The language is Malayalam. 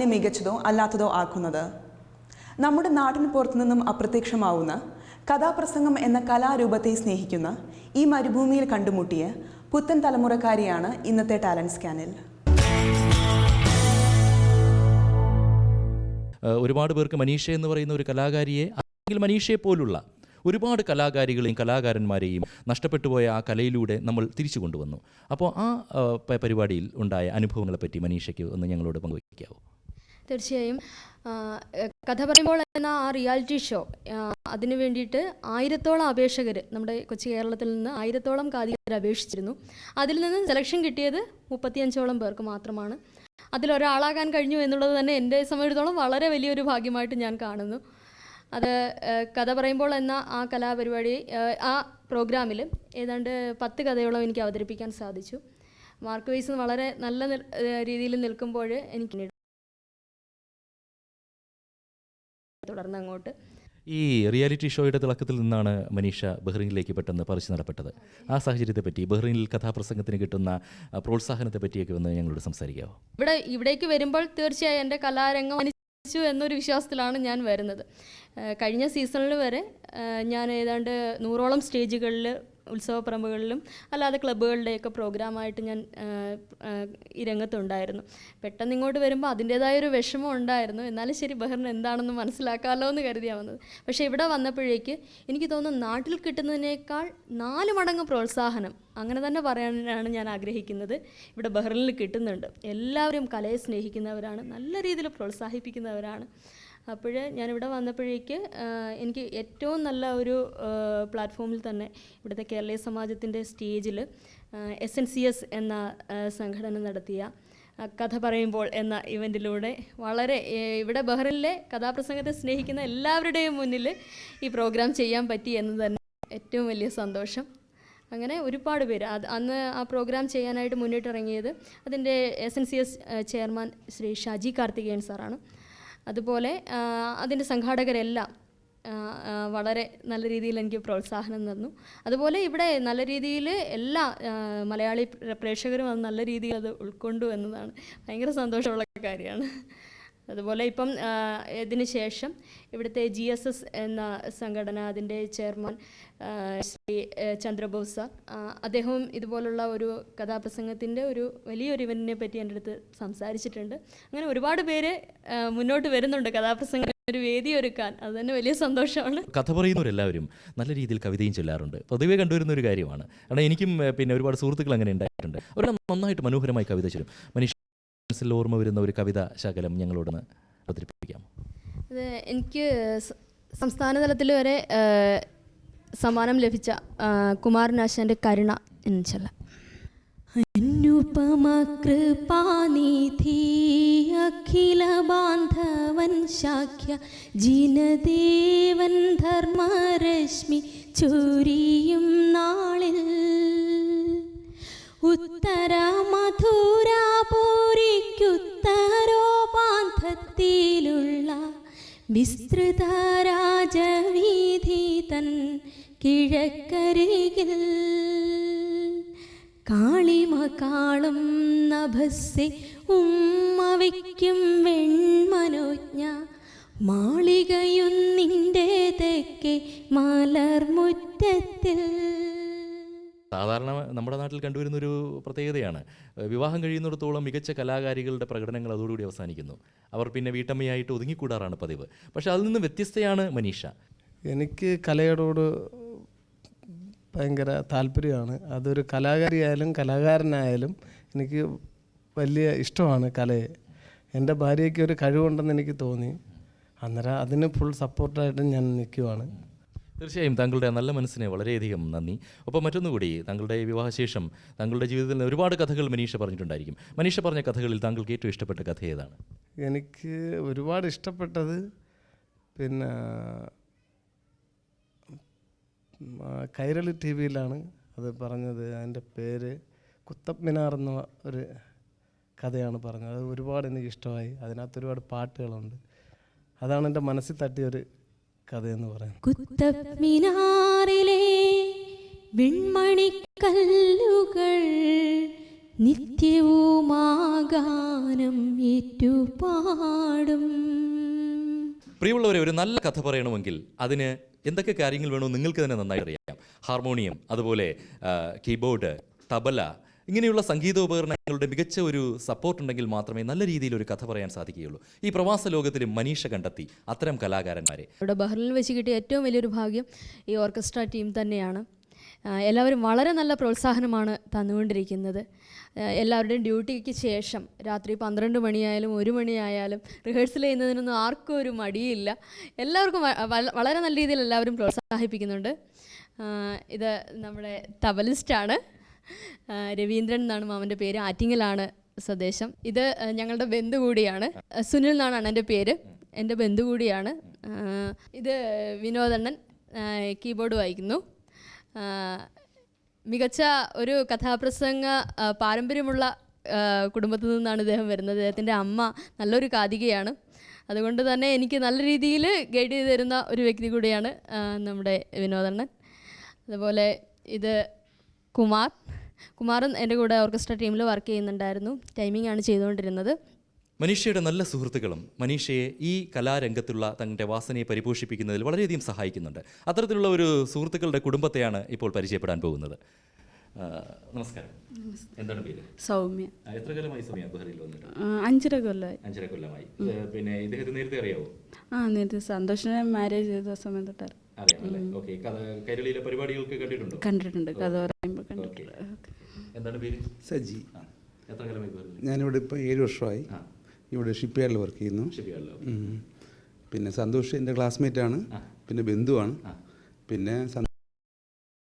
മികച്ചതോ അല്ലാത്തതോ ആക്കുന്നത്. നമ്മുടെ നാട്ടിന് പുറത്തുനിന്നും അപ്രത്യക്ഷമാവുന്ന കഥാപ്രസംഗം എന്ന കലാരൂപത്തെ സ്നേഹിക്കുന്ന ഈ മരുഭൂമിയിൽ കണ്ടുമുട്ടിയ പുത്തൻ തലമുറക്കാരിയാണ് ഇന്നത്തെ ടാലന്റ് സ്കാനിൽ. ഒരുപാട് പേർക്ക് മനീഷ എന്ന് പറയുന്ന ഒരു കലാകാരിയെ, അല്ലെങ്കിൽ മനീഷയെ പോലുള്ള ഒരുപാട് കലാകാരികളെയും കലാകാരന്മാരെയും നഷ്ടപ്പെട്ടു പോയ ആ കലയിലൂടെ നമ്മൾ തിരിച്ചു കൊണ്ടുവന്നു. അപ്പോൾ ആ പരിപാടിയിൽ ഉണ്ടായ അനുഭവങ്ങളെപ്പറ്റി മനീഷയ്ക്ക് ഒന്ന് ഞങ്ങളോട് പങ്കുവയ്ക്കാവോ? തീർച്ചയായും. കഥ പറയുമ്പോൾ എന്ന ആ റിയാലിറ്റി ഷോ, അതിനു വേണ്ടിയിട്ട് 1000-ഓളം അപേക്ഷകർ നമ്മുടെ കൊച്ചി കേരളത്തിൽ നിന്ന് 1000-ഓളം കാതികർ അപേക്ഷിച്ചിരുന്നു. അതിൽ നിന്ന് സെലക്ഷൻ കിട്ടിയത് 35-ഓളം പേർക്ക് മാത്രമാണ്. അതിലൊരാളാകാൻ കഴിഞ്ഞു എന്നുള്ളത് തന്നെ എൻ്റെ സംബന്ധിച്ചിടത്തോളം വളരെ വലിയൊരു ഭാഗ്യമായിട്ട് ഞാൻ കാണുന്നു. അത് കഥ പറയുമ്പോൾ എന്ന ആ കലാപരിപാടി, ആ പ്രോഗ്രാമിൽ ഏതാണ്ട് 10 കഥയോളം എനിക്ക് അവതരിപ്പിക്കാൻ സാധിച്ചു. മാർക്ക് വൈസ് വളരെ നല്ല രീതിയിൽ നിൽക്കുമ്പോൾ എനിക്ക് തുടർന്ന് അങ്ങോട്ട് ഈ റിയാലിറ്റി ഷോയുടെ തിളക്കത്തിൽ നിന്നാണ് മനീഷ ബഹ്റൈനിലേക്ക് പെട്ടെന്ന് പറിച്ചു നടപ്പെട്ടത്. ആ സാഹചര്യത്തെപ്പറ്റി, ബഹ്റൈനിൽ കഥാപ്രസംഗത്തിന് കിട്ടുന്ന പ്രോത്സാഹനത്തെ പറ്റിയൊക്കെ ഒന്ന് ഞങ്ങളോട് സംസാരിക്കാമോ? ഇവിടേക്ക് വരുമ്പോൾ തീർച്ചയായും എൻ്റെ കലാരംഗം അനുസരിച്ചു എന്നൊരു വിശ്വാസത്തിലാണ് ഞാൻ വരുന്നത്. കഴിഞ്ഞ സീസണിൽ വരെ ഞാൻ ഏതാണ്ട് 100ഓളം സ്റ്റേജുകളിൽ, ഉത്സവപ്പറമ്പുകളിലും അല്ലാതെ ക്ലബ്ബുകളുടെയൊക്കെ പ്രോഗ്രാമായിട്ട് ഞാൻ ഈ രംഗത്തുണ്ടായിരുന്നു. പെട്ടെന്ന് ഇങ്ങോട്ട് വരുമ്പോൾ അതിൻ്റേതായൊരു വിഷമം ഉണ്ടായിരുന്നു. എന്നാലും ശരി, ബഹ്റിൻ എന്താണെന്ന് മനസ്സിലാക്കാമല്ലോ എന്ന് കരുതിയാണ് വന്നത്. പക്ഷേ ഇവിടെ വന്നപ്പോഴേക്ക് എനിക്ക് തോന്നുന്നു നാട്ടിൽ കിട്ടുന്നതിനേക്കാൾ 4 മടങ്ങ് പ്രോത്സാഹനം, അങ്ങനെ തന്നെ പറയാനാണ് ഞാൻ ആഗ്രഹിക്കുന്നത്, ഇവിടെ ബഹ്റിനിൽ കിട്ടുന്നുണ്ട്. എല്ലാവരും കലയെ സ്നേഹിക്കുന്നവരാണ്, നല്ല രീതിയിൽ പ്രോത്സാഹിപ്പിക്കുന്നവരാണ്. അപ്പോൾ ഞാനിവിടെ വന്നപ്പോഴേക്ക് എനിക്ക് ഏറ്റവും നല്ല ഒരു പ്ലാറ്റ്ഫോമിൽ തന്നെ ഇവിടുത്തെ കേരളീയ സമാജത്തിൻ്റെ സ്റ്റേജിൽ SNCS എന്ന സംഘടന നടത്തിയ കഥ പറയുമ്പോൾ എന്ന ഇവൻറ്റിലൂടെ വളരെ ഇവിടെ ബഹ്റിനിലെ കഥാപ്രസംഗത്തെ സ്നേഹിക്കുന്ന എല്ലാവരുടെയും മുന്നിൽ ഈ പ്രോഗ്രാം ചെയ്യാൻ പറ്റി എന്ന് തന്നെ ഏറ്റവും വലിയ സന്തോഷം. അങ്ങനെ ഒരുപാട് പേര് അന്ന് ആ പ്രോഗ്രാം ചെയ്യാനായിട്ട് മുന്നിട്ടിറങ്ങിയത് അതിൻ്റെ SNCS ചെയർമാൻ ശ്രീ ഷാജി കാർത്തികേയൻ സാറാണ്. അതുപോലെ അതിൻ്റെ സംഘാടകരെല്ലാം വളരെ നല്ല രീതിയിൽ എനിക്ക് പ്രോത്സാഹനം തന്നു. അതുപോലെ ഇവിടെ നല്ല രീതിയിൽ എല്ലാ മലയാളി പ്രേക്ഷകരും അത് നല്ല രീതിയിൽ അത് ഉൾക്കൊണ്ടു എന്നതാണ് ഭയങ്കര സന്തോഷമുള്ള കാര്യമാണ്. അതുപോലെ ഇപ്പം ഇതിന് ശേഷം ഇവിടുത്തെ GSS എന്ന സംഘടന, അതിൻ്റെ ചെയർമാൻ ശ്രീ ചന്ദ്രബോസ് സാർ, അദ്ദേഹവും ഇതുപോലുള്ള ഒരു കഥാപ്രസംഗത്തിൻ്റെ ഒരു വലിയൊരു ഇവൻറ്റിനെ പറ്റി എൻ്റെ അടുത്ത് സംസാരിച്ചിട്ടുണ്ട്. അങ്ങനെ ഒരുപാട് പേര് മുന്നോട്ട് വരുന്നുണ്ട് കഥാപ്രസംഗം ഒരു വേദി ഒരുക്കാൻ. അത് തന്നെ വലിയ സന്തോഷമാണ്. കഥ പറയുന്നവരെല്ലാവരും നല്ല രീതിയിൽ കവിതയും ചൊല്ലാറുണ്ട്. പൊതുവെ കണ്ടുവരുന്ന ഒരു കാര്യമാണ്. കാരണം എനിക്കും പിന്നെ ഒരുപാട് സുഹൃത്തുക്കൾ അങ്ങനെ ഉണ്ടായിട്ടുണ്ട്. അവർ നന്നായിട്ട് മനോഹരമായി കവിത ചൊല്ലും. മനീഷ മനസ്സിൽ ഓർമ്മ വരുന്ന ഒരു കവിതാ ശകലം ഞങ്ങളോടൊന്ന് അവതരിപ്പിക്കാം. അത് എനിക്ക് സംസ്ഥാന തലത്തിൽ വരെ സമ്മാനം ലഭിച്ച കുമാരനാശാൻ്റെ കരുണ എന്ന് ചൊല്ലാം. അനുപമ കൃപാനിധി അഖില ബാന്ധവൻ ശാഖ്യ ജിനദേവൻ ധർമ്മരശ്മി ചൊരിയും നാളിൽ ഉത്തര മധുരാപുരിക്കുത്തരോപാന്ധത്തിലുള്ള വിസ്തൃത രാജവീഥി തൻ കിഴക്കരികിൽ കാളിമ കാളും നഭസ്സെ ഉമ്മവയ്ക്കും വെൺമനോജ്ഞ മാളികയൊന്നിൻ്റെ തെക്കേ മലർമുറ്റത്തിൽ. സാധാരണ നമ്മുടെ നാട്ടിൽ കണ്ടുവരുന്നൊരു പ്രത്യേകതയാണ്, വിവാഹം കഴിയുന്നിടത്തോളം മികച്ച കലാകാരികളുടെ പ്രകടനങ്ങൾ അതോടുകൂടി അവസാനിക്കുന്നു. അവർ പിന്നെ വീട്ടമ്മയായിട്ട് ഒതുങ്ങിക്കൂടാറാണ് പതിവ്. പക്ഷെ അതിൽ നിന്ന് വ്യത്യസ്തയാണ് മനീഷ. എനിക്ക് കലയോട് ഭയങ്കര താല്പര്യമാണ്. അതൊരു കലാകാരിയായാലും കലാകാരനായാലും എനിക്ക് വലിയ ഇഷ്ടമാണ് കലയെ. എൻ്റെ ഭാര്യയ്ക്ക് ഒരു കഴിവുണ്ടെന്ന് എനിക്ക് തോന്നി. അന്നേരം അതിന് ഫുൾ സപ്പോർട്ടായിട്ട് ഞാൻ നിൽക്കുവാണ്. തീർച്ചയായും താങ്കളുടെ നല്ല മനസ്സിന് വളരെയധികം നന്ദി. ഒപ്പം മറ്റൊന്നുകൂടി, താങ്കളുടെ വിവാഹശേഷം താങ്കളുടെ ജീവിതത്തിൽ ഒരുപാട് കഥകൾ മനീഷ പറഞ്ഞിട്ടുണ്ടായിരിക്കും. മനീഷ പറഞ്ഞ കഥകളിൽ താങ്കൾക്ക് ഏറ്റവും ഇഷ്ടപ്പെട്ട കഥ ഏതാണ്? എനിക്ക് ഒരുപാട് ഇഷ്ടപ്പെട്ടത് പിന്നെ കൈരളി TV അത് പറഞ്ഞത്. അതിൻ്റെ പേര് കുത്തബ് മിനാർ എന്ന ഒരു കഥയാണ് പറഞ്ഞത്. അത് ഒരുപാട് എനിക്ക് ഇഷ്ടമായി. അതിനകത്ത് ഒരുപാട് പാട്ടുകളുണ്ട്. അതാണ് എൻ്റെ മനസ്സിൽ തട്ടിയൊരു കഥയെന്ന് പറയുന്നത്. കുത്തബ് മിനാറിലെ വെൺമണിക്കല്ലുകൾ നിത്യവുമാഗാനം ഏറ്റുപാടും. പ്രിയമുള്ളവരെ, ഒരു നല്ല കഥ പറയണമെങ്കിൽ അതിന് എന്തൊക്കെ കാര്യങ്ങൾ വേണോ നിങ്ങൾക്ക് തന്നെ നന്നായി അറിയാം. ഹാർമോണിയം, അതുപോലെ കീബോർഡ്, തബല, ഇങ്ങനെയുള്ള സംഗീതോപകരണങ്ങളുടെ മികച്ച ഒരു സപ്പോർട്ട് ഉണ്ടെങ്കിൽ മാത്രമേ നല്ല രീതിയിൽ ഒരു കഥ പറയാൻ സാധിക്കുകയുള്ളൂ. ഈ പ്രവാസ ലോകത്തിലും മനീഷ കണ്ടെത്തി അത്തരം കലാകാരന്മാരെ. ഇവിടെ ബഹ്റിനിൽ വെച്ച് കിട്ടിയ ഏറ്റവും വലിയൊരു ഭാഗ്യം ഈ ഓർക്കസ്ട്ര ടീം തന്നെയാണ്. എല്ലാവരും വളരെ നല്ല പ്രോത്സാഹനമാണ് തന്നുകൊണ്ടിരിക്കുന്നത്. എല്ലാവരുടെയും ഡ്യൂട്ടിക്ക് ശേഷം രാത്രി 12 മണിയായാലും 1 മണിയായാലും റിഹേഴ്സൽ ചെയ്യുന്നതിനൊന്നും ആർക്കും ഒരു മടിയില്ല. എല്ലാവർക്കും വളരെ നല്ല രീതിയിൽ എല്ലാവരും പ്രോത്സാഹിപ്പിക്കുന്നുണ്ട്. ഇത് നമ്മുടെ തബലിസ്റ്റാണ്, രവീന്ദ്രൻ എന്നാണ് മാമൻ്റെ പേര്, ആറ്റിങ്ങലാണ് സ്വദേശം. ഇത് ഞങ്ങളുടെ ബന്ധു കൂടിയാണ്, സുനിൽ എന്നാണ് എൻ്റെ പേര്, എൻ്റെ ബന്ധു കൂടിയാണ്. ഇത് വിനോദണ്ണൻ കീബോർഡ് വായിക്കുന്നു. മികച്ച ഒരു കഥാപ്രസംഗ പാരമ്പര്യമുള്ള കുടുംബത്തിൽ നിന്നാണ് ഇദ്ദേഹം വരുന്നത്. അദ്ദേഹത്തിൻ്റെ അമ്മ നല്ലൊരു കാതികയാണ്. അതുകൊണ്ട് തന്നെ എനിക്ക് നല്ല രീതിയിൽ ഗൈഡ് ചെയ്ത് തരുന്ന ഒരു വ്യക്തി കൂടിയാണ് നമ്മുടെ വിനോദണ്ണൻ. അതുപോലെ ഇത് കുമാരൻ എൻ്റെ കൂടെ ഓർക്കസ്ട്ര ടീമിൽ വർക്ക് ചെയ്യുന്നുണ്ടായിരുന്നു. ടൈമിംഗ് ആണ് ചെയ്തുകൊണ്ടിരുന്നത്. മനീഷയുടെ നല്ല സുഹൃത്തുക്കളും മനീഷയെ ഈ കലാരംഗത്തുള്ള തങ്ങളുടെ വാസനയെ പരിപോഷിപ്പിക്കുന്നതിൽ വളരെയധികം സഹായിക്കുന്നുണ്ട്. അത്തരത്തിലുള്ള ഒരു സുഹൃത്തുക്കളുടെ കുടുംബത്തെയാണ് ഇപ്പോൾ പരിചയപ്പെടാൻ പോകുന്നത്. നമസ്കാരം. എന്താണ് പേര്? സൗമ്യ. എത്ര കാലമായി സൗമ്യ ബഹ്റിനിൽ വന്നിട്ട്? 5.5 കൊല്ലമായി. 5.5 കൊല്ലമായി. പിന്നെ ഇദ്ദേഹത്തെ നേരത്തെ അറിയാവോ? നേരത്തെ സന്തോഷിനെ മാരേജ് ചെയ്ത സമയം തൊട്ടാണ് അറിയാമല്ലേ? ഓക്കെ. കൈരളിയിലെ പരിപാടികൾക്ക് കണ്ടിട്ടുണ്ടോ? കണ്ടിട്ടുണ്ട്, കഥ പറയുമ്പോൾ കണ്ടിട്ടുണ്ട്. എന്താണ് പേര്? സജി. എത്ര കാലമായി ബഹ്റിനിൽ? ഞാനിവിടെ ഇപ്പോൾ 7 വർഷമായി. ഇവിടെ ഷിപ്പ് യാർഡിൽ വർക്ക് ചെയ്യുന്നു. പിന്നെ സന്തോഷ് എൻ്റെ ക്ലാസ്മേറ്റാണ്, പിന്നെ ബന്ധുവാണ്, പിന്നെ